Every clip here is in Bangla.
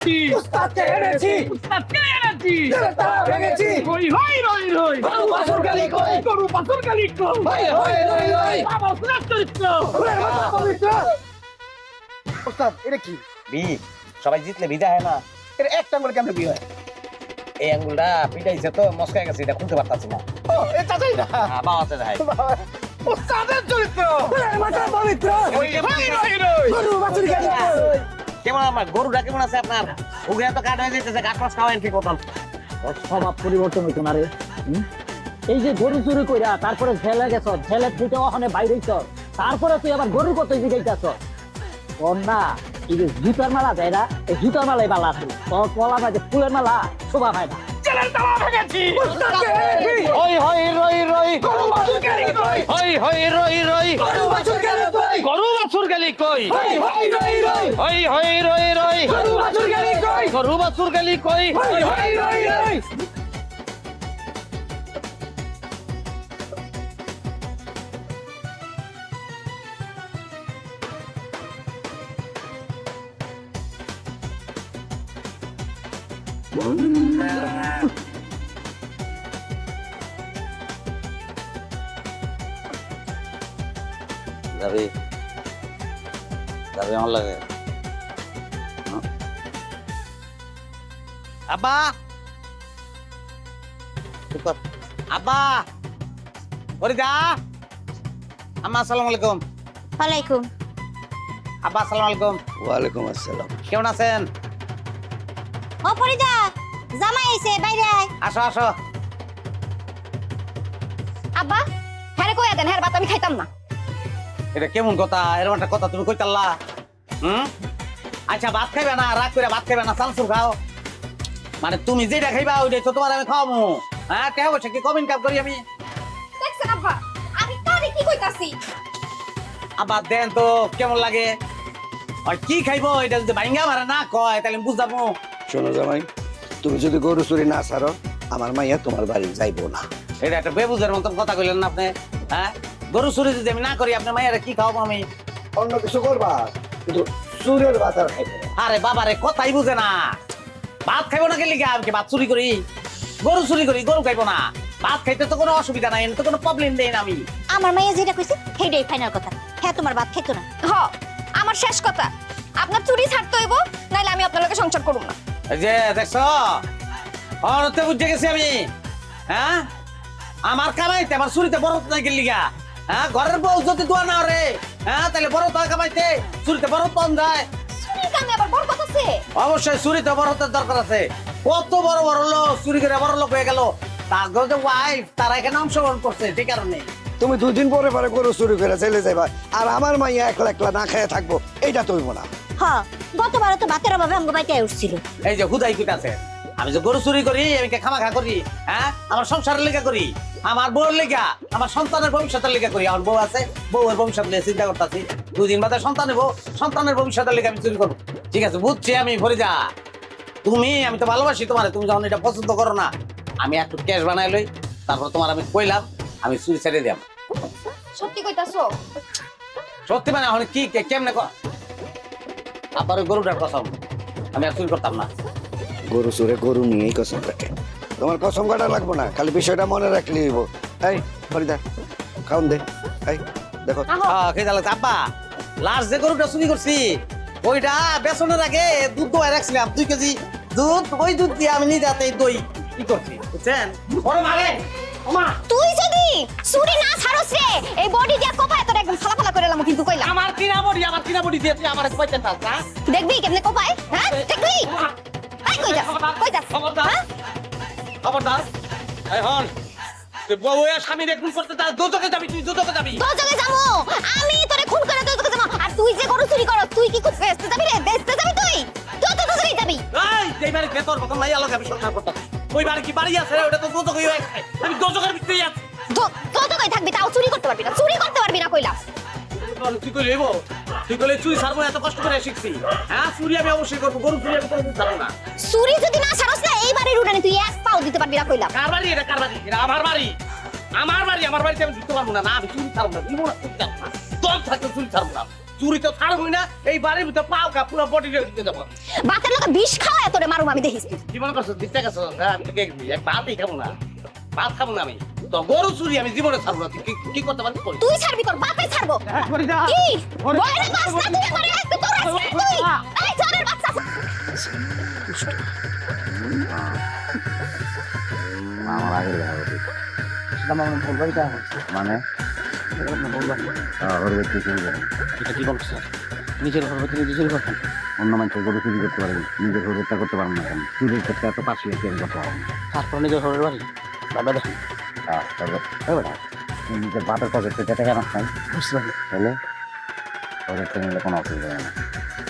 উস্তাদকে এনেছি তালা ভেঙেছি হই হই রই রই গরু বাছুর গালি কই গরু বাছুর গালি কই হই হই রই রই বাবা সুরাত চরিত্র ফুলের মাথা পবিত্র ওস্তাদ এটা কি বি সবাই জিতলে বিজা হয় না এটা একটা আঙ্গুল কেমনে বিয়ে হয় এই আঙ্গুলটা পিটাইছে তো মস্কায় গেছে এটা খুলতে পারতাছি না ও এ চাচাই না বাবাতে দেখাই ওস্তাদের চরিত্র ফুলের মাথা পবিত্র হই হই রই রই গরু বাছুর গালি কই কেমন আমার গরুটা কেমন আছে আপনার ওগুলা তো কাট হয়ে যেতেছে কাট মাছ খাওয়ান ঠিক মতন স্বভাব পরিবর্তন হইতো না রে এই যে গরু চুরি কইরা তারপরে ঝেলে গেছ ঝেলে থেকে ওখানে বাইরে হইছ তারপরে তুই আবার গরু কত জিগাইতেছ ওর না এই যে জুতার মালা দেয় না এই জুতার মালাই মালা আছে তোর কলা না যে ফুলের মালা শোভা পায় না জেলের তালা ভেঙেছি উস্তাদকে এনেছি হই হই রই রই গরু বাছুর গালি কই হই হই রই রই গরু বাছুর গালি কই গরু বাছুর গালি কই হই হই রই রই হই হই রই রই গরু বাছুর গালি কই গরু বাছুর গালি কই হই হই রই রই যাবি যাবি আমার লাগে আব্বা চুপ কর। আব্বা ওরে যা আম্মা আসসালামু আলাইকুম ওয়ালাইকুম। আব্বা আসসালামু আলাইকুম ওয়ালাইকুম আসসালাম কেমন আছেন ও ফরিদা জামাই আইছে বাইরে আয়। আসো আসো আব্বা হ্যাঁ কইয়া দেন হ্যাঁ ভাত আমি খাইতাম না। এটা কেমন কথা এরকম একটা কথা তুমি কইতাল্লা আচ্ছা ভাত খাইবে না রাগ করে ভাত খাইবে না চালচুর খাও মানে তুমি যেটা খাইবা ওইটাই তো তোমার আমি খাওয়াবো হ্যাঁ কে বসে কি কম ইনকাম করি আমি দেখছেন আব্বা আমি কারে কি কইতাছি। আবার দেন তো কেমন লাগে আর কি খাইবো এটা যদি ভাঙ্গা মারা না কয় তাহলে আমি বুঝাবো শোনো জামাই তুমি যদি গরু চুরি না ছাড়ো আমার মাইয়া তোমার বাড়ি যাইবো না এটা একটা বেবুজের মতন কথা কইলেন না আপনি হ্যাঁ গরু চুরি যদি আমি না করি আপনার মায়েরা কি খাওয়াবো আমি অন্য কিছু করবা কিন্তু চুরের ভাত আর খাইবে না। আরে বাবা রে কথাই বুঝে না ভাত খাইবো না গেলে আমি কি ভাত চুরি করি গরু চুরি করি গরু খাইবো না ভাত খাইতে তো কোনো অসুবিধা নাই তো কোনো প্রবলেম নেই আমি আমার মাইয়া যেটা কইছে সেইটাই ফাইনাল কথা। হ্যাঁ তোমার ভাত খাইতো না। হ আমার শেষ কথা আপনার চুরি ছাড়তে হইব নাইলে আমি আপনার লগে সংসার করব না। এই যে দেখছো অনতে বুঝে গেছি আমি হ্যাঁ আমার কামাইতে আমার চুরিতে বড় নাই গেলি গা হ্যাঁ ঘরের বউ যদি দোয়া না রে হ্যাঁ তাহলে বড় তো কামাইতে চুরিতে বড় তন যায় চুরির কামে আবার বড় কথা আছে। অবশ্যই চুরিতে বড় হতে দরকার আছে কত বড় বড় লোক চুরি করে বড় লোক হয়ে গেল তার যে ওয়াইফ তারা এখানে অংশগ্রহণ করছে ঠিক কারণে তুমি 2 দিন পরে পরে গরু চুরি করে চলে যাইবা আর আমার মাইয়া একলা একলা না খেয়ে থাকবো এইটা তুমি না হ্যাঁ গতবার তো ভাতের অভাবে আমগো বাইতে উঠছিল। এই যে হুদাই কুইতাছে আমি যে গরু চুরি করি আমি কে খামাখা করি হ্যাঁ আমার সংসারের লেগা করি আমার বউর লেগা আমার সন্তানের ভবিষ্যতের লেগা করি আমার বউ আছে বউয়ের ভবিষ্যৎ নিয়ে চিন্তা করতেছি 2 দিন বাদে সন্তান নেবো সন্তানের ভবিষ্যতের লেগা আমি চুরি করবো ঠিক আছে বুঝছি আমি ফরিদা তুমি আমি তো ভালোবাসি তোমার তুমি যখন এটা পছন্দ করো না আমি একটু ক্যাশ বানাই লই তারপর তোমার আমি কইলাম আমি চুরি ছেড়ে দিলাম সত্যি কইতাছো? সত্যি মানে এখন কি কেমনে কর আবার ওই গরুটার কসম আমি আর চুরি করতাম না গরু চুরে গরু নিয়েই কসম কাটে তোমার কসম কাটা লাগবো না খালি বিষয়টা মনে রাখলে হইব এই ফরিদা খাউন দে এই দেখো খেয়ে যাচ্ছে আব্বা লাস্ট যে গরুটা চুরি করছি ওইটা বেসনের আগে দুধ দোয়াই রাখছিলাম 2 কেজি দুধ ওই দুধ দিয়ে আমি নিজে হাতে দই কি করছি বুঝছেন বড় মারে ওমা তুই যদি চুরি না ছাড়স রে এই বডি দিয়া কোপায় তোর একদম ফালা ফালা করে লাম কিন্তু কইলাম। আমার কিনা বডি দিয়ে তুই আমার কইতেন না দেখবি কেমনে কোপায় হ্যাঁ দেখবি আই কই যা খবরদার খবরদার এই হন তুই বউ আর স্বামী দেখুন করতে তার দুজকে যাবি তুই দুজকে যাবি তোর জায়গায় যাবো আমি তোরে খুন করে তোর জায়গায় যাবো আর তুই যে গরু চুরি করস তুই কি করতে বেচতে যাবি রে বেচতে যাবি তুই তো জায়গায় যাবি। এই যেই বাড়ি ভেতর মতন নাই আলোকে আমি সংসার করতাম ওই বাড়ি কি বাড়ি আছে ওটা তো দুজকই হয়ে যায় আমি দুজকের ভিতরেই আছি তো জায়গায় থাকবি তাও চুরি করতে পারবি না কইলা। তুই কই লইব তুই কইলে চুরি ছাড়বো এত কষ্ট করে শিখছি হ্যাঁ চুরি আমি অবশ্যই করবো গরু চুরি আমি কোনোদিন ছাড়বো না চুরি যদি না ছাড়স না এই বাড়ির উঠানে তুই এক পাও দিতে পারবি না কইলাম। কার বাড়ি এটা কার বাড়ি এটা আমার বাড়িতে আমি ঢুকতে পারবো না না আমি চুরি ছাড়বো না দিব না চুরি ছাড়বো না তোর থাকতে চুরি ছাড়বো না চুরি তো ছাড়বই না, এই বাড়ির ভিতরে পাও কা পুরো বডি রেখে দেবো। বাতের লোকে বিষ খাওয়া তোরে মারুম আমি দেখিস তুই। কি মনে করছো দিতে গেছো? হ্যাঁ, আমি তোকে এক ভাতই খাবো না, ভাত খাবো না আমি। তো গরু চুরি আমি জীবনে ছাড়বো না। তুই কি করতে পারবি? তুই ছাড়বি তোর বাপে ছাড়বো। কি বয়রা বাচ্চা তুই আমারে একটু তোর তুই এই চোরের বাচ্চা। আমার আগে মানে ওর ব্যক্তি চুরি করে এটা কি বলছো নিজের ঘর থেকে নিজে চুরি করতেন? অন্য মানুষের গরু চুরি করতে পারবেন, নিজের ঘরেরটা করতে পারবেন না কেন? চুরির ক্ষেত্রে এত পাশে কেন করতে পারবেন না? তারপর নিজের ঘরের বাড়ি বাবা দেখেন নিজের বাপের পকেট থেকে টাকা মাস নাই বুঝতে পারি। তাহলে ওদের তো নিলে কোনো অসুবিধা হবে না।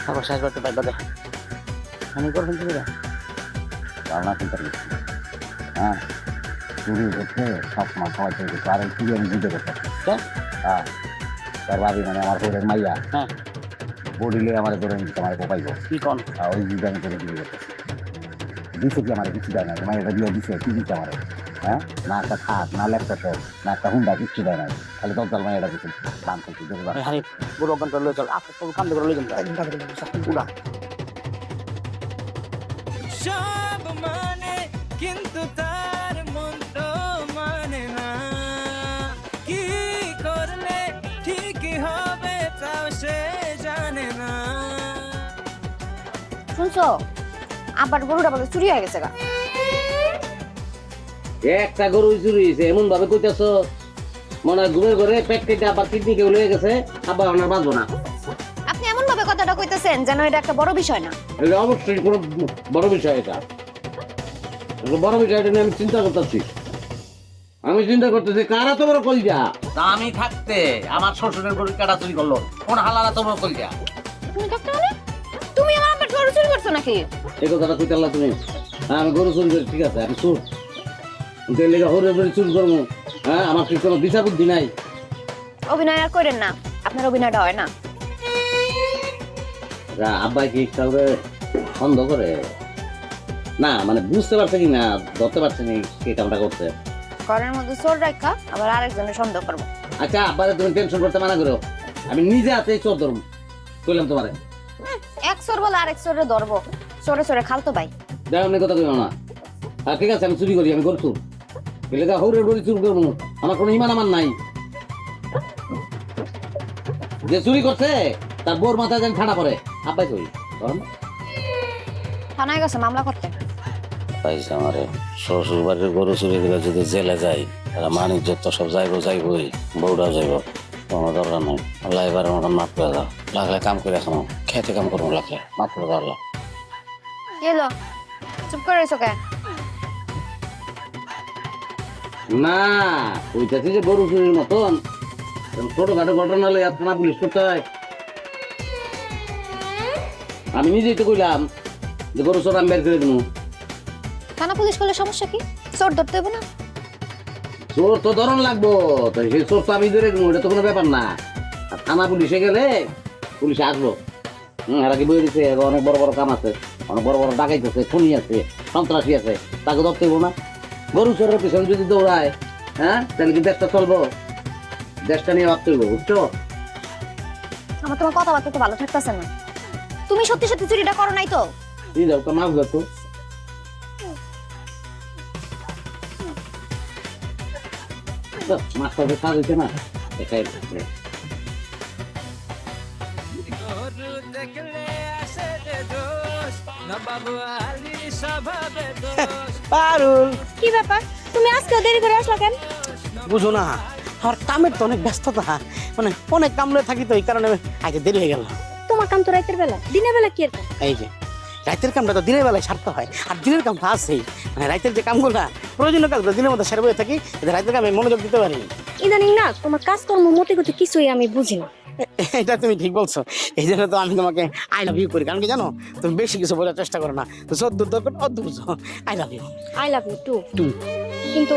তারপর শেষ বাড়তে বাবা দেখেন আমি করবেন চুরিটা। ধারণা চিন্তা করছি হ্যাঁ, চুরি করতে সবসময় সবাই চুরি করতে, আর এই চুরি আমি বুঝতে করতে হ্যাঁ, তার ভাবি মানে আমার ঘরের মাইয়া হ্যাঁ বডিলে আমার ধরে নিতে আমার কোপাইব, কি কন? ওই যুগে আমি করে চুরি করতেছি। দিছে কি আমার কিছু দেয় না, মাইয়াটা দিয়ে দিছে কি দিচ্ছে আমার? হ্যাঁ, না একটা খাট, না ল্যাপটপ, না একটা হুন্ডা, কিচ্ছু দেয় না। খালি দরকার মাইয়াটা কিছু দাম করছি হানি বুড়ো অজ্ঞান করে লয়ে চল আপনি তো কাম করে লয়ে যান উড়া। সব মানে কিন্তু তার মন তো মানে না, কি করলে ঠিক হবে তাও সে জানে না। শুনছো আবার গরুটা বলে চুরি হয়ে গেছে গা। একটা গরু চুরি হয়েছে এমন ভাবে কইতাছ মনে হয় ঘুমের ঘরে পেট কেটে আবার কিডনি কেউ লয়ে গেছে, আবার আমরা বাঁচবো না। আপনি এমন ভাবে কথাটা কইতেছেন যেন এটা একটা বড় বিষয় না। এটা অবশ্যই কোনো বড় বিষয়, এটা বড় বিষয়। এটা নিয়ে আমি চিন্তা করতেছি, আমি চিন্তা করতেছি কারা তো বড় কলিজা। আমি থাকতে আমার শ্বশুরের গরু কাটা চুরি করলো, কোন হালারা তো বড় কলিজা। তুমি থাকতে মানে তুমি আমার আবার গরু চুরি করছো নাকি? এই কথাটা কইতে পারলা তুমি? হ্যাঁ, আমি গরু চুরি করি, ঠিক আছে, আমি চোর, কিন্তু এর লেগে হরে হরে চুরি করবো? হ্যাঁ, আমার কি কোনো দিশা বুদ্ধি নাই? অভিনয় আর করেন না, আপনার অভিনয়টা হয় না। আব্বাই কি ইচ্ছা করে সন্দেহ করে? না মানে বুঝতে পারছে কি না, ধরতে পারছে না কে কামটা করছে। ঘরের মধ্যে চোর রাখা আবার আরেকজনের সন্দেহ করবো। আচ্ছা আব্বারে তুমি টেনশন করতে মানা করো, আমি নিজে হাতে চোর ধরব কইলাম তোমারে। এক চোর বলে আরেক চোরে ধরবো, চোরে চোরে খালতো ভাই। দেখো আমি কথা কইও না। আর ঠিক আছে আমি চুরি করি, আমি করছু এলাকা হৌরের গড়ি চুরি করবো, আমার কোনো ইমান আমার নাই। যে চুরি করছে তার বোর মাথায় যেন ঠান্ডা পড়ে। আব্বাই কই থানায় গেছে মামলা করতে। পাইছে আমারে শ্বশুর বাড়ির গরু চুরি করে যদি জেলে যাই, তারা মানিক যত সব যাইবই, বউটাও যাইব, কোনো দরকার নাই। আল্লাহ এবার আমার মাফ করে দাও, লাগলে কাম করে খামো, খেতে কাম করবো, লাগলে মাফ করে দাও আল্লাহ। এলো চুপ করে রয়েছো কে? না কইতাছি যে গরু চুরির মতন ছোটখাটো ঘটনা হলে থানা পুলিশ করতে হয়। আমি নিজেই তো কইলাম যে গরু চোর আমি বের করে দেবো। থানা পুলিশ করলে সমস্যা কি? চোর ধরতে হবে না? চোর তো ধরন লাগবো, তো সেই চোর তো আমি ধরে দেবো, এটা তো কোনো ব্যাপার না। আর থানা পুলিশে গেলে পুলিশে আসবো, এরা কি বই দিচ্ছে অনেক বড় বড় কাম আছে, অনেক বড় বড় ডাকাইত আছে, খুনি আছে, সন্ত্রাসী আছে, তাকে ধরতে হইব না? গরু চোরের পিছনে যদি দৌড়ায়, হ্যাঁ তাহলে কি দেশটা চলবো? দেশটা নিয়ে ভাবতে হইব, বুঝছো? আমার তোমার কথাবার্তা তো ভালো থাকতেছে না। তুমি সত্যি সত্যি চুরিটা করো নাই তো? এই যাও তো মাফ করতো। মাস্টারের কাজ হইছে না, এটাই গরু দেখলে আসে যে দোষ, নবাব আলীর স্বভাবে দোষ। পারুল, কি ব্যাপার তুমি আজকে দেরি করে আসলা কেন? বুঝো না আমার কামের তো অনেক ব্যস্ততা, মানে অনেক কাম লয়ে থাকি, তো এই কারণে আগে দেরি হয়ে গেল। তোমার কাম তো রাতের বেলা, দিনের বেলা কি এর কাম? এই যে রাতের কামটা তো দিনের বেলায় সারতে হয়, আর দিনের কামটা আছেই, মানে রাতের যে কামগুলো প্রয়োজনীয় কাজগুলো দিনের মধ্যে সেরে বয়ে থাকি, রাতের কামে মনোযোগ দিতে পারি। ইদানিং না তোমার কাজকর্ম মতে গতি কিছুই আমি বুঝি না। এটা তুমি ঠিক বলছো, এই জন্য তো আমি তোমাকে আই লাভ ইউ করি, কারণ কি জানো তুমি বেশি কিছু বোঝার চেষ্টা করো না, তো সদ্দূর দরকার অদ্ভুত, I love you. I love you too. কিন্তু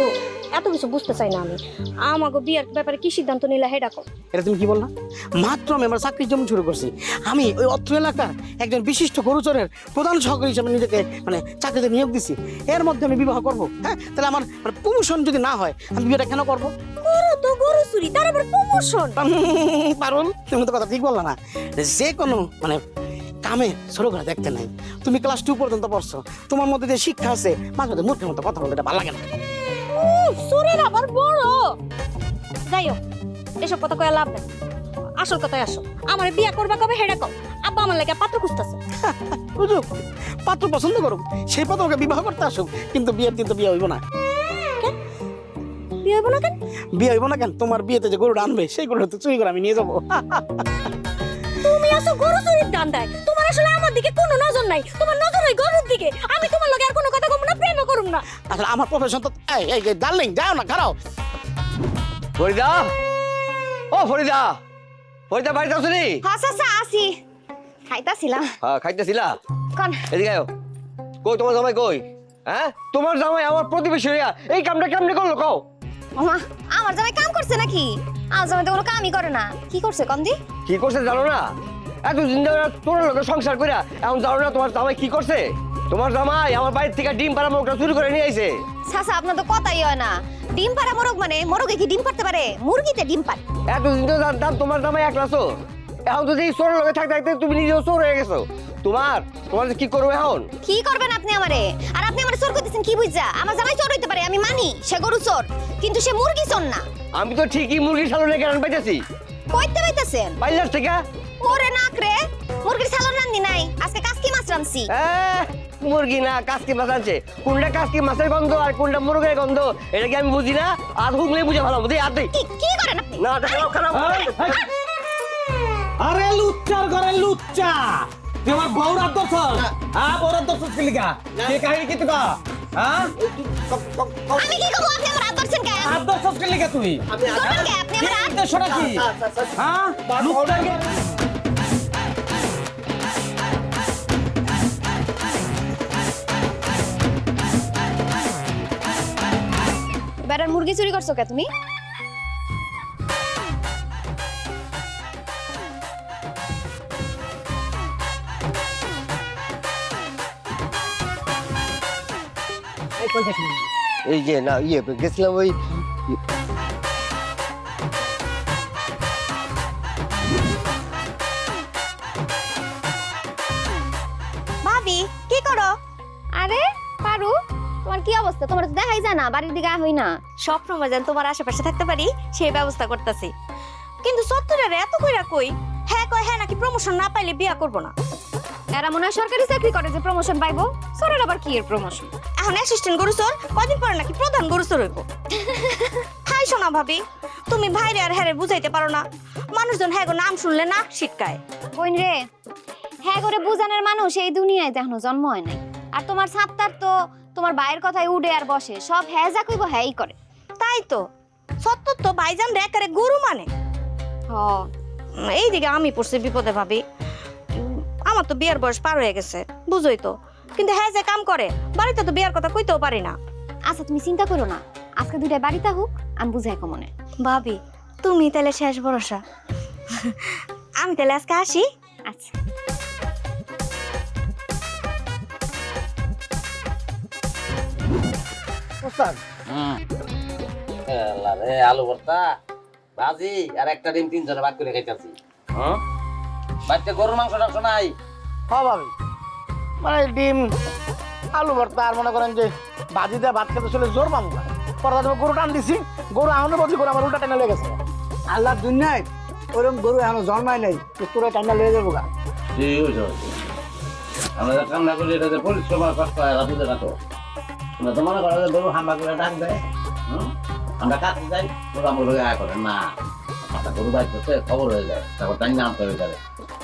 এত কিছু বুঝতে চাই না আমি। আমাকে বিয়ের ব্যাপারে কি সিদ্ধান্ত নিলে হেডা কর। এটা তুমি কি বললা? মাত্র আমি আমার চাকরির জন্য শুরু করছি। আমি ওই অত্র এলাকার একজন বিশিষ্ট গরুচরের প্রধান সহকারী হিসেবে নিজেকে মানে চাকরিতে নিয়োগ দিছি। এর মধ্যে আমি বিবাহ করবো? হ্যাঁ, তাহলে আমার প্রমোশন যদি না হয় আমি বিয়েটা কেন করবো? গরু তো গরু চুরি, তার আবার প্রমোশন। পারুল, তুমি তো কথা ঠিক বললা না। যে কোনো মানে কামে ছোট করে দেখতে নাই। তুমি ক্লাস 2 পর্যন্ত পড়ছো, তোমার মধ্যে যে শিক্ষা আছে, মাঝে মধ্যে মূর্খের মতো কথা বলতে এটা ভালো লাগে না। চুরির আবার বড়। যাই হোক, এসব কথা কয়ে লাভ নেই। আসল কথায় আসো, আমার বিয়ে করবা কবে হেডা কও। আব্বা আমার লাগে পাত্র খুঁজতেছে। বুঝুক, পাত্র পছন্দ করুক, সেই পাত্র ওকে বিবাহ করতে আসুক, কিন্তু বিয়ের দিন তো বিয়ে হইব না। বিয়ে হইব না কেন? বিয়ে হইব না কেন? তোমার বিয়েতে যে গরুটা আনবে সেই গরুটা তো চুরি করে আমি নিয়ে যাবো। তুমি আসো গরু চুরির ধান্দায়। তোমার আসলে আমার দিকে কোনো নজর নাই, তোমার নজর ওই গরুর দিকে। আমি তোমার লগে আর কোনো কথা কম না, প্রেমও করুম না। আসলে আমার প্রফেশন তো এই ডার্লিং, যাও না, খারাও। ফরিদা, ও ফরিদা, ফরিদা বাড়িতে আছো নি? আচ্ছা আচ্ছা, আসি। খাইতাছিলাম। হ্যাঁ, খাইতেছিলা? কোন? এদিকে আয়। কই তোমার জামাই কই? হ্যাঁ, তোমার জামাই আমার প্রতিবেশী হইয়া এই কামটা কেমনে করলো কও? ওমা, আমার জামাই কাম করছে নাকি? আমার জামাই তো কোনো কামই করে না। কি করছে কন্দি? কি করছে জানো না? এতদিন ধরে তোর লোকের সংসার কইরা এখন জানো না তোমার জামাই কি করছে? তোমার জামাই আমার বাড়ির থেকে ডিম পাড়া মোরগটা চুরি করে নিয়ে আইছে। সাসা, আপনার তো কথাই হয় না। ডিম পাড়া মোরগ মানে মোরগে কি ডিম পারতে পারে? মুরগিতে ডিম পারে। এতদিন তো জানতাম তোমার জামাই একলা চোর। এখন তো এই চোরের লগে থাকতে থাকতে তুমি নিজেও চোর হয়ে গেছো। তোমার যে কি করবো এখন? কি করবেন আপনি আমারে? আর আপনি আমারে চোর করতেছেন কি বুঝা? আমার জামাই চোর হইতে পারে, আমি মানি সে গরু চোর, কিন্তু সে মুরগি চোর না। আমি তো ঠিকই মুরগির সালনে কেন পাইতেছি। কইতে পাইতাছেন? পাইলার থেকে ওরে নাক রে, মুরগির সালন রান্দি নাই, আজকে কাসকি মাছ রানছি। মুরগি না কাসকি মাছ আছে। কোনটা কাসকি মাছের গন্ধ আর কোনটা মুরগের গন্ধ এটা কি আমি বুঝি না? আর হুগলে বুঝে ভালো বুঝি আর দেই কি করেন আপনি? না খারাপ খারাপ। আরে লুচ্চার ঘরে লুচ্চা, তুই আমার বউরা দোষ। হ্যাঁ, বউরা দোষ কি লিগা? কে কাহিনী কি তুই? হ্যাঁ, আমি কি করব? আপনি আমার হাত ধরছেন কেন? হাত দোষ কি লিগা তুই? ধরবেন কে? আপনি আমার হাত দেশটা কি? হ্যাঁ, লুচ্চার বেটার মুরগি চুরি করছো কে তুমি? এই যে না গেছিলাম ওই ভাবি কি করো? আরে পারু, তোমার কি অবস্থা? তোমার তো দেখাই যায় না, বাড়ির দিকে হই না। সব সময় যেন তোমার আশেপাশে থাকতে পারি সেই ব্যবস্থা করতেছি। কিন্তু সত্তরের এত কইরা কই হ্যাঁ কয় হ্যাঁ নাকি প্রমোশন না পাইলে বিয়া করব না। এরা মনে হয় সরকারি চাকরি করে যে প্রমোশন পাইবো। সরের আবার কি এর প্রমোশন? এখন অ্যাসিস্ট্যান্ট গরুচর, কদিন পরে নাকি প্রধান গরুচর হইব। হাই শোনা ভাবি, তুমি ভাইরে আর হ্যারে বুঝাইতে পারো না। মানুষজন হ্যাঁ গো নাম শুনলে নাক ছিটকায়। বোন রে, হ্যাঁ করে বুঝানোর মানুষ এই দুনিয়ায় এখনো জন্ম হয় নাই। আর তোমার সাপ্তার তো তোমার ভাইয়ের কথায় উড়ে আর বসে, সব হ্যাঁ যা কইব হ্যাঁই করে। তাই তো সত্তর তো ভাইজান রেকারে গরু মানে। এইদিকে আমি পড়ছি বিপদে ভাবি। আমার তো বিয়ার বয়স পার হয়ে গেছে, বুঝোই তো। কিন্তু হ্যাঁ যে কাম করে বাড়িতে তো বিয়ার কথা কইতেও পারি না। আচ্ছা তুমি চিন্তা করো না, আজকে দুইটা বাড়িতে হোক, আমি বুঝাই কমনে। ভাবি তুমি তাহলে শেষ ভরসা। আমি তাহলে আজকে আসি। আচ্ছা রে আলু ভর্তা ভাজি আর একটা ডিম 3 জনে ভাগ করে খাইতাছি। হ্যাঁ, বাড়িতে গরুর মাংস টাংস নাই? হ্যাঁ ভাবি, মানে ডিম আলু ভর্তা আর মনে করেন যে ভাজি দিয়ে ভাত খেতে চলে জোর পাবো না। পরে গরু টান দিছি, গরু আহনে বদলি করে আমার উল্টা টেনে লেগে গেছে। আল্লাহ দুনিয়ায় ওরকম গরু এখনো জন্মায় নাই, তোরা টাইনা লয়ে যাবো গা। ঠিক হয়েছে। আমরা যা কামনা করি এটা যে পরিশ্রম আর কষ্ট হয় এরা বুঝে না তো। তোমরা তো মনে করো যে গরু হাম্বা করে ডাক দেয়, আমরা কাছে যাই ওরা আমার লোক আয় করে না। মাথা গরু বাইর করতে খবর হয়ে যায়, তারপর টাইম আনতে হয়ে যাবে।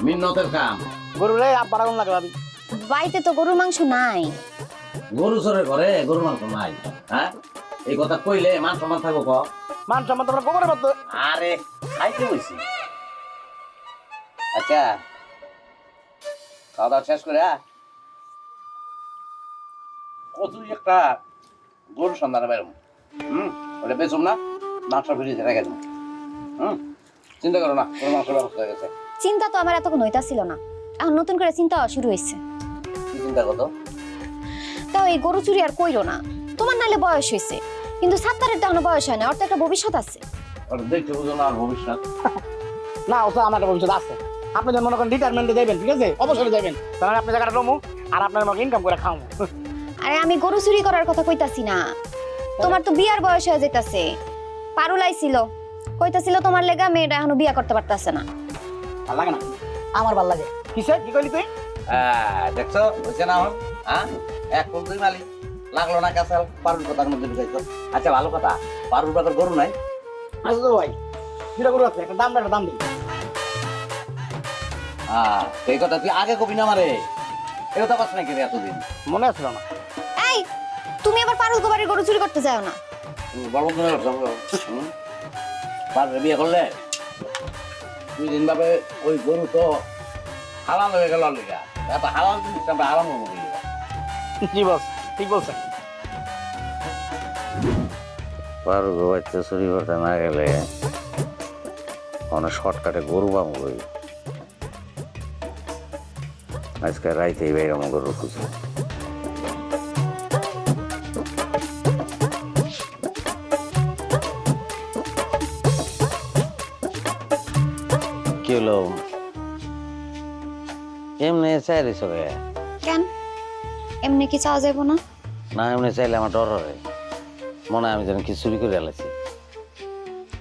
মিন্নতের কাম। গরু রে আব্বার আগুন লাগে ভাবি। বাড়িতে তো গরুর মাংস নাই। গরু চোরের ঘরে গরুর মাংস নাই? হ্যাঁ, এই কথা কইলে মান সম্মান থাকবো ক? মান সম্মান তোমরা কোমরে মতো। আরে খাইতে বলছি। আচ্ছা খাওয়া দাওয়া শেষ করে কত একটা গরু সন্ধানে বেরোম। ওটা বেচুম না, মাংস ফ্রিজে রেখে দেবো। চিন্তা করো না, কোনো মাংসের ব্যবস্থা হয়ে গেছে। চিন্তা তো আমার এতক্ষণ হইতাছিল না, এখন নতুন করে চিন্তা হওয়া শুরু হয়েছে। কি চিন্তা করতো? তাও এই গরু চুরি আর কইরো না, তোমার নালে বয়স হয়েছে, কিন্তু সাত্তারের তো এখনো বয়স হয় না, ওর তো একটা ভবিষ্যৎ আছে। ওটা দেখতে বুঝো না আর ভবিষ্যৎ। না ওসব আমার একটা ভবিষ্যৎ আছে। আপনি যখন মনে করেন রিটায়ারমেন্টে যাবেন, ঠিক আছে, অবসরে যাবেন, তাহলে আপনি জায়গাটা রমু আর আপনার আমাকে ইনকাম করে খাওয়াবো। আরে আমি গরু চুরি করার কথা কইতাছি না, তোমার তো বিয়ার বয়স হয়ে যাইতাছে। পারুল আইছিল, কইতাছিল তোমার লেগা মেয়েটা এখনো বিয়া করতে পারতাছে না। ভাল লাগে না? আমার ভাল লাগে। কিসে কি কইলি তুই? হ্যাঁ, দেখছো বুঝছে না আমার? হ্যাঁ, এক ফুল দুই মালি লাগলো না কাছে পারুর কথার মধ্যে বুঝাইছো। আচ্ছা ভালো কথা, পারুর বাজার গরু নাই? আচ্ছা তো ভাই, দুটা গরু আছে, একটা দাম দিই। হ্যাঁ, সেই কথা তুই আগে কবি না মারে, এই কথা পাস নাকি রে এতদিন? মনে আছিল না। এই তুমি আবার পারুল গোবারের গরু চুরি করতে যাও না। বলো মনে করছো পারুর বিয়ে করলে 2 দিন ভাবে ওই গরু তো হালাল হয়ে গেল লিগা, এত হালাল জিনিস আমরা হারাম হবো কি? জি বস, ঠিক বলছেন। পারু বাচ্চা চুরি করতে না গেলে অনেক শর্টকাটে গরু পাবো। আজকে রাইতেই বাইরে আমার গরু খুঁজে। কি হলো এমনি চাইলে সবে? কেন এমনি কি চাওয়া যাইব না? না এমনি চাইলে আমার ডর হয়, মনে হয় আমি যেন কি চুরি করে আলাইছি।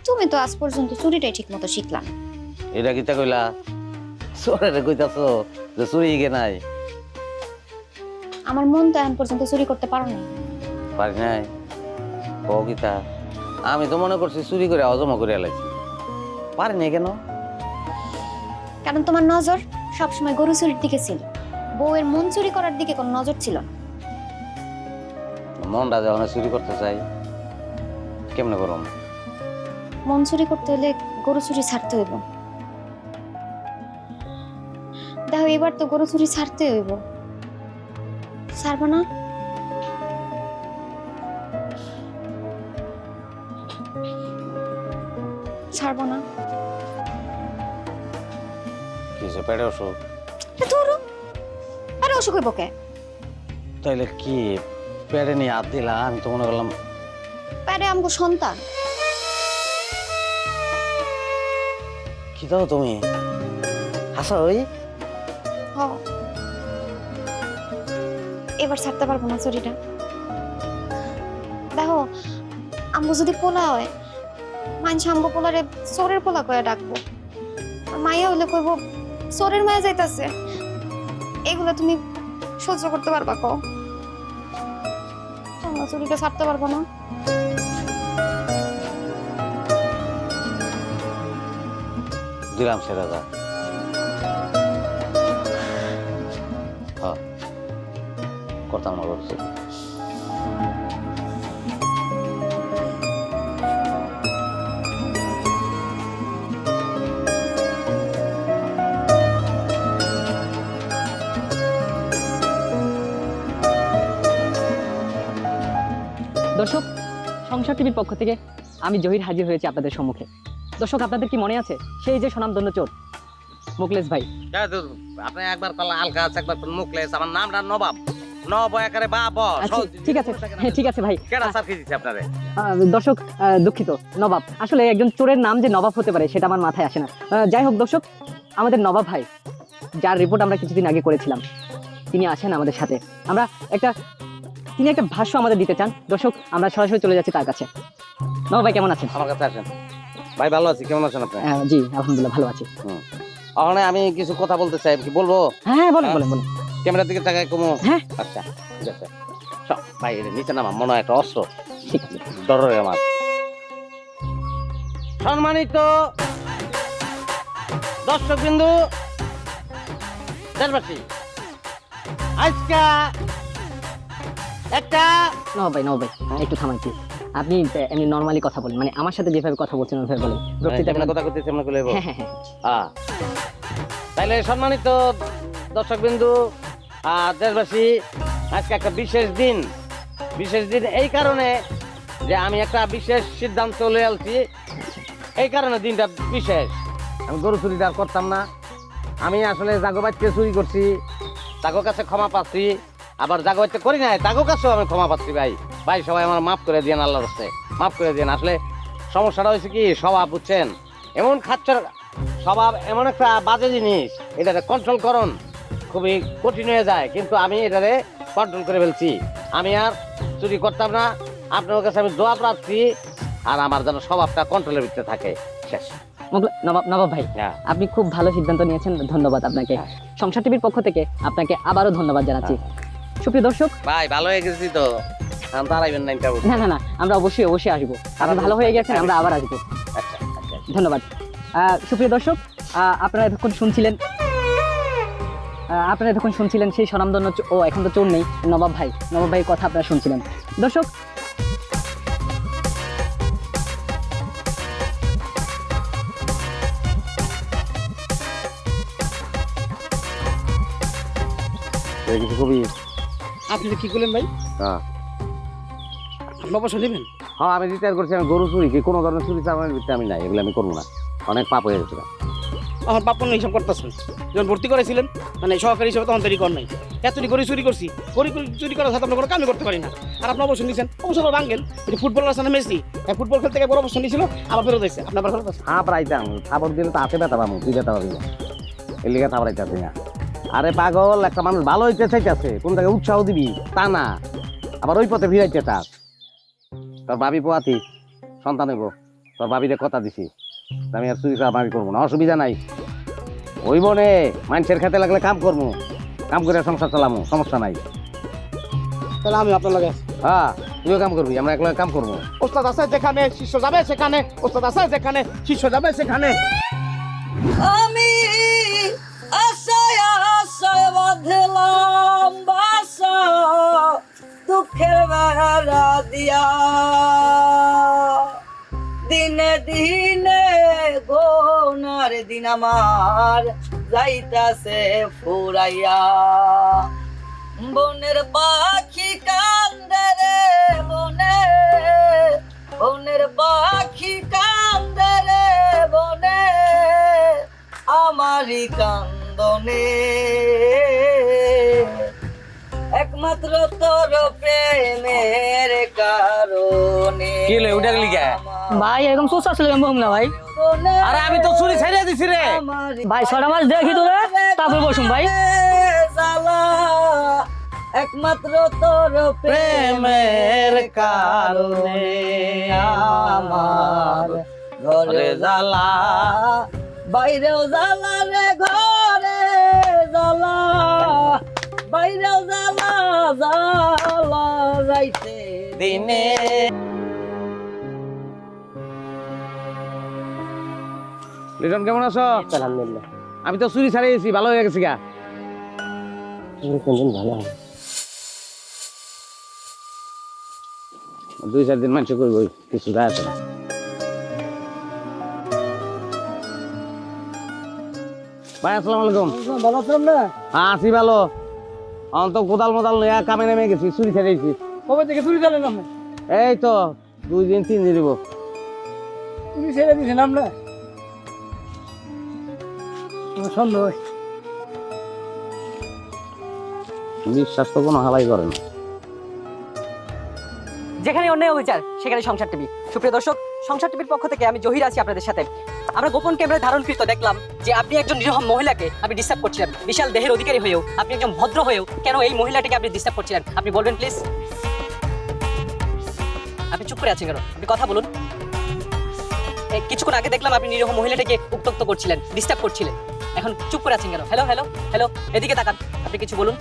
তুমি তো আজ পর্যন্ত চুরিটাই ঠিক মতো শিখলাম। এটা কিতা কইলা? চোরের কইতাছো যে চুরি গে নাই? আমার মন তো এখন পর্যন্ত চুরি করতে পারো না। পারি নাই ও গীতা, আমি তো মনে করছি চুরি করে অজমা করে আলাইছি। পারি নাই কেন? কারণ তোমার নজর সবসময় গরু চুরির দিকে ছিল, বউয়ের মন চুরি করার দিকে কোনো নজর ছিল না। মনটা যখন চুরি করতে চাই কেমনে করম? মন চুরি করতে হলে গরু চুরি ছাড়তে হইব। দেখো এবার তো গরু চুরি ছাড়তে হইব, ছাড়বো না? ছাড়বো না? কিছু পেটে অসুখ? ধরো আরে অসুখ হইব কে? তাইলে কি পেটে নিয়ে হাত দিলা? আমি তো মনে করলাম প্যারে আমগো সন্তান। কি দাও তুমি হাসা ওই? হ এবার ছাড়তে পারবো না চুরিটা। দেখো আমগো যদি পোলা হয়, মানুষ আমগো পোলারে চোরের পোলা করে ডাকবো, আর মাইয়া হইলে কইবো চোরের মায়া যাইতাছে। এগুলো তুমি সহ্য করতে পারবা? কও আমরা চুরিটা ছাড়তে পারবো না। দিলাম সে দাদা। হ্যাঁ করতাম না করছি। দর্শক, সংসার টিভির পক্ষ থেকে আমি জহির হাজির হয়েছি আপনাদের সম্মুখে। দর্শক, আপনাদের কি মনে আছে সেই যে স্বনামধন্য চোর মুকলেশ ভাই? আপনি একবার আলকা আছে, একবার মুকলেশ। আমার নামটা নবাব, নব একারে বাপ। আচ্ছা, ঠিক আছে, হ্যাঁ ঠিক আছে ভাই। কেডা স্যার কি দিছে আপনারে? দর্শক দুঃখিত, নবাব। আসলে একজন চোরের নাম যে নবাব হতে পারে সেটা আমার মাথায় আসে না। যাই হোক দর্শক, আমাদের নবাব ভাই, যার রিপোর্ট আমরা কিছুদিন আগে করেছিলাম, তিনি আছেন আমাদের সাথে। তিনি একটা ভাষ্য আমাদের দিতে চান। দর্শক, আমরা সরাসরি চলে যাচ্ছি তার কাছে। নবাব ভাই কেমন আছেন? আমার কাছে আসেন। ভাই ভালো আছি, কেমন আছেন আপনি? জি আলহামদুলিল্লাহ ভালো আছি। ওখানে আমি কিছু কথা বলতে চাই, কি বলবো? হ্যাঁ বলেন বলেন বলেন। ক্যামেরার দিকে তাকাই কমো? হ্যাঁ আচ্ছা ঠিক আছে। ভাই এটা নিচে নামা, মনে হয় একটা অস্ত্র। ঠিক আছে। ডর আমার। সম্মানিত দর্শক বিন্দু, দেশবাসী, আজকে একটা নবাব ভাই একটু থামাই প্লিজ। আপনি এমনি নরমালি কথা বলেন, মানে আমার সাথে যেভাবে কথা বলছেন ওইভাবে বলেন। কথা করতেছি আমরা কইলে হ্যাঁ হ্যাঁ হ্যাঁ। তাইলে সম্মানিত দর্শক বিন্দু আর দেশবাসী, আজকে একটা বিশেষ দিন এই কারণে যে আমি একটা বিশেষ সিদ্ধান্ত লয়ে আলছি, এই কারণে দিনটা বিশেষ। আমি গরু চুরিটা আর করতাম না। আমি আসলে জাগোবাইতে চুরি করছি, তাগো কাছে ক্ষমা পাচ্ছি, আবার জাগোবাইতে করি নাই তাগো কাছেও আমি ক্ষমা পাচ্ছি। ভাই ভাই সবাই আমার মাফ করে দিয়েন, আল্লাহর রাস্তে মাফ করে দিয়েন। আসলে সমস্যাটা হয়েছে কি, স্বভাব বুঝছেন, এমন খাচ্ছর স্বভাব, এমন একটা বাজে জিনিস, এটাতে কন্ট্রোল করুন খুবই কঠিন হয়ে যায়, কিন্তু আমি এটারে কন্ট্রোল করে ফেলছি। আমি আর চুরি করতাম না। আপনার কাছে আমি দোয়া প্রার্থী, আর আমার যেন স্বভাবটা কন্ট্রোলের ভিতরে থাকে। শেষ। নবাব ভাই, হ্যাঁ। আপনি খুব ভালো সিদ্ধান্ত নিয়েছেন, ধন্যবাদ আপনাকে। সংসার টিভির পক্ষ থেকে আপনাকে আবারও ধন্যবাদ জানাচ্ছি। সুপ্রিয় দর্শক, ভাই ভালো হয়ে গেছি তো, দাঁড়াইবেন না ইন্টারভিউ। না না না, আমরা অবশ্যই অবশ্যই আসবো। আপনি ভালো হয়ে গেছেন, আমরা আবার আসবো। আচ্ছা আচ্ছা। ধন্যবাদ। সুপ্রিয় দর্শক, আপনারা এতক্ষণ শুনছিলেন সেই স্বনামধন্য ও এখন তো চোর নেই নবাব ভাই কথা আপনারা শুনছিলেন। দর্শক, এটা কিছু খুবই আপনি কি করলেন ভাই? হ্যাঁ আপনি অবসর নেবেন? হ্যাঁ, আমি রিটায়ার করছি। আমি গরু চুরি কি কোনো ধরনের চুরি চালানোর ভিতরে আমি নাই, এগুলো আমি করবো না। অনেক পাপ হয়ে গেছিল। আমার পাপ পুণ্য হিসাব করতেছেন। যখন ভর্তি করেছিলেন মানে সহকারী হিসেবে, তখন দেরি কর নাই। এতটি করে চুরি করছি, চুরি করার সাথে আমরা কোনো কামই করতে পারি না। আর আপনি অবসর নিয়েছেন, অবসর ভাঙ্গেন। ফুটবলার আছে না মেসি, ফুটবল খেলতে গিয়ে বড় অবসর নিয়েছিল, আবার ফেরত হয়েছে। আপনার ফেরত আছে? হ্যাঁ প্রাইতাম, খাবার দিলে তো হাতে ব্যথা পাবো, তুই ব্যথা পাবি না, এর লিগে থাপড়াইতেছি না। আরে পাগল, একটা মানুষ ভালো হইতে চাইতেছে, কোন জায়গায় উৎসাহ দিবি তা না, আবার ওই পথে ভিড়াইতে চাস। তোর ভাবি পোয়াতি সন্তান হইব, তোর ভাবিরে কথা দিছি, আমি আর চুরি চামারি করবো না, অসুবিধা নাই। ওই বনে মানুষের খেতে লাগলে কাম করবো, কাম করে সংসার চালামো, সমস্যা নাই। তাহলে আমি আপনার লাগে আছি। হ্যাঁ, তুইও কাম করবি, আমরা একলা কাম করবো। ওস্তাদ আছে যেখানে শিষ্য যাবে সেখানে, ওস্তাদ আছে যেখানে শিষ্য যাবে সেখানে। আমি আশায় আশায় বাঁধলাম বাসা, দুঃখের বেড়া দিয়া, দিনে দিনে গোনার দিন আমার যাইতাছে ফুরাইয়া। বনের পাখি কান্দে রে বনে, বনের পাখি কান্দে রে বনে, আমারই কান্দনে একমাত্র তোর প্রেমের কারণে। কি হলো, উঠে গেলি কে? ভাই এরকম সোসা ছিল না ভাই। আরে আমি তো চুরি ছাইড়া দিছি রে ভাই, 6টা মাস দেখি তোরে, তারপর বসুন ভাই। জ্বালা একমাত্র তোর প্রেমের কারণে আমার ঘরে জ্বালা, বাইরেও জ্বালা রে, ঘরে জ্বালা, বাইরেও জ্বালা, জ্বালা যাইতে দিনে। লিটন কেমন আছো? আলহামদুলিল্লাহ, আমি তো চুরি ছাড়িয়েছি, ভালো হয়ে গেছি গা। কোনদিন ভালো হয়। 2-4 দিন মানুষ করবো, কিছু যায় আসে না। ভাই আসসালামু আলাইকুম। ভালো আছেন না? হ্যাঁ আছি ভালো। এখন তো কোদাল মোদাল নিয়ে কামে নেমে গেছি, চুরি ছাড়িয়েছি। কবে থেকে চুরি চালেন আপনি? এই তো 2 দিন 3 দিন দিব। চুরি ছেড়ে দিয়েছেন আমরা? সন্দেহ বিশ্বাস তো কোনো হালাই করে না। যেখানে অন্যায় অবিচার সেখানে সংসার টিভি। সুপ্রিয় দর্শক, সংসার টিভির পক্ষ থেকে আমি জহির আছি আপনাদের সাথে। আমরা গোপন ক্যামেরায় ধারণকৃত দেখলাম যে আপনি একজন নিরীহ মহিলাকে আপনি ডিস্টার্ব করছিলেন। বিশাল দেহের অধিকারী হয়েও, আপনি একজন ভদ্র হয়েও কেন এই মহিলাটিকে আপনি ডিস্টার্ব করছিলেন? আপনি বলবেন প্লিজ? আপনি চুপ করে আছেন কেন? আপনি কথা বলুন। কিছুক্ষণ আগে দেখলাম আপনি নিরীহ মহিলাটাকে উত্ত্যক্ত করছিলেন, ডিস্টার্ব করছিলেন, এখন চুপ করে আছেন কেন? হ্যালো হ্যালো হ্যালো, এদিকে তাকান, আপনি কিছু বলুন।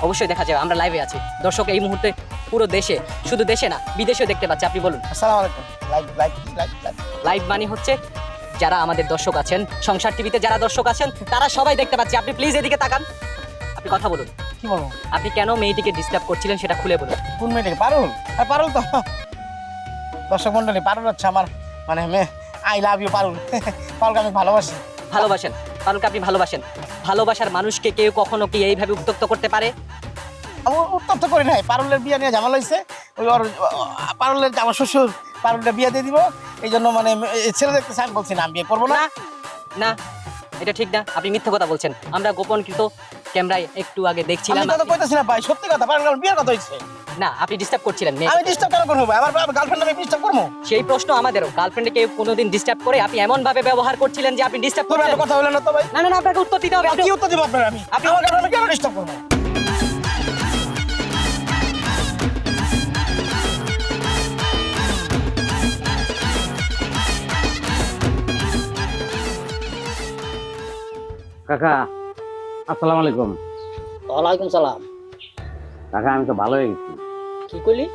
অবশ্যই দেখা যাবে, আমরা লাইভে আছি। দর্শক এই মুহূর্তে পুরো দেশে, শুধু দেশে না বিদেশেও দেখতে পাচ্ছে, আপনি বলুন। আসসালামু আলাইকুম। লাইভ মানে হচ্ছে যারা আমাদের দর্শক আছেন, সংসার টিভিতে যারা দর্শক আছেন তারা সবাই দেখতে পাচ্ছে। আপনি প্লিজ এদিকে তাকান, আপনি কথা বলুন। কি বলবো? আপনি কেন মেয়েটিকে ডিস্টার্ব করছিলেন সেটা খুলে বলুন। কোন মেয়েটাকে? পারুল? পারুল তো দর্শক মন্ডলী, পারুল হচ্ছে আমার মানে আই লাভ ইউ পারুল। পারুলকে আমি ভালোবাসি। ভালোবাসেন পারুলকে? আপনি ভালোবাসেন? ভালোবাসার মানুষকে কেউ কখনো কি এইভাবে উত্ত্যক্ত করতে পারে? আমি উত্তপ্ত করি নাই। পারুলের বিয়ে নিয়ে ঝামেলা হয়েছে, ওই ওর পারুলের আমার শ্বশুর পারুলটা বিয়ে দিয়ে দিব, এই জন্য মানে ছেলে দেখতেছে, আমি বলছি না আমি বিয়ে করবো না। না এটা ঠিক না, আপনি মিথ্যা কথা বলছেন। আমরা গোপনকৃত ক্যামেরায় একটু আগে দেখছিলাম। আমি তো কইতেছি না ভাই, সত্যি কথা, পারুল আমার বিয়ের কথা হইছে। না আপনি ডিস্টার্ব করছিলেন মেয়ে। আমি ডিস্টার্ব কেন করবো? আমার গার্লফ্রেন্ড আমি ডিস্টার্ব করবো? সেই প্রশ্ন আমাদেরও, গার্লফ্রেন্ডকে কোনোদিন ডিস্টার্ব করে আপনি এমন ভাবে ব্যবহার করছিলেন যে আপনি ডিস্টার্ব তুমি করছেন। একটা কথা বললেন না তো ভাই? না না না, আপনাকে উত্তর দিতে হবে। কি উত্তর দিব আপনার? আমি আমার গার্লফ্রেন্ড কেন ডিস্টার্ব করবো? কাকা আসসালামু আলাইকুম। ওয়ালাইকুম সালাম। কাকা আমি তো ভালো হয়ে গেছি, কি কইলি?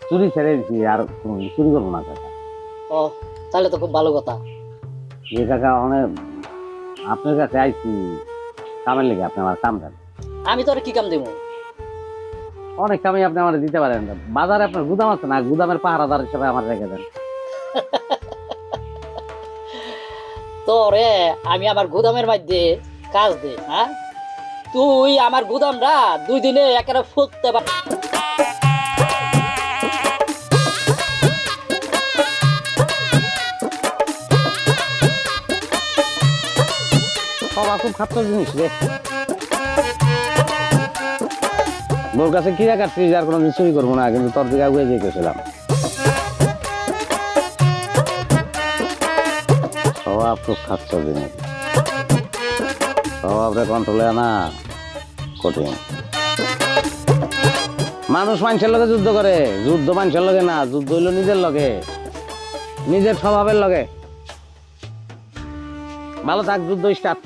চুরি ছেড়ে দিচ্ছি, আর কোনো চুরি করবো না কাকা। ও তাহলে তো খুব ভালো কথা। যে কাকা অনেক আপনার কাছে আইছি কামের লেগে, আপনি আমার কাম দেন। আমি তোর কি কাম দেব? অনেক কামই আপনি আমার দিতে পারেন। বাজারে আপনার গুদাম আছে না, গুদামের পাহারাদার হিসেবে আমার রেখে দেন। তোরে আমি আমার গুদামের মধ্যে কাজ দে, হ্যাঁ? তুই আমার গুদামটা 2 দিনে একেবারে ফুটতে পার। সব খুব খাপ্পর জিনিস রে। মোর কাছে কিরা কাটছিস, আর কোনো চুরি করবো না, কিন্তু তোর দিকে আগুয়ে যেতেছিলাম। স্বভাব খুব খাচ্ছ জিনিস, স্বভাবটা কন্ট্রোলে আনা কঠিন। মানুষ মানুষের লগে যুদ্ধ করে, যুদ্ধ মানুষের লগে না, যুদ্ধ হইলো নিজের লগে, নিজের স্বভাবের লগে। ভালো থাক, যুদ্ধ স্টার্ট।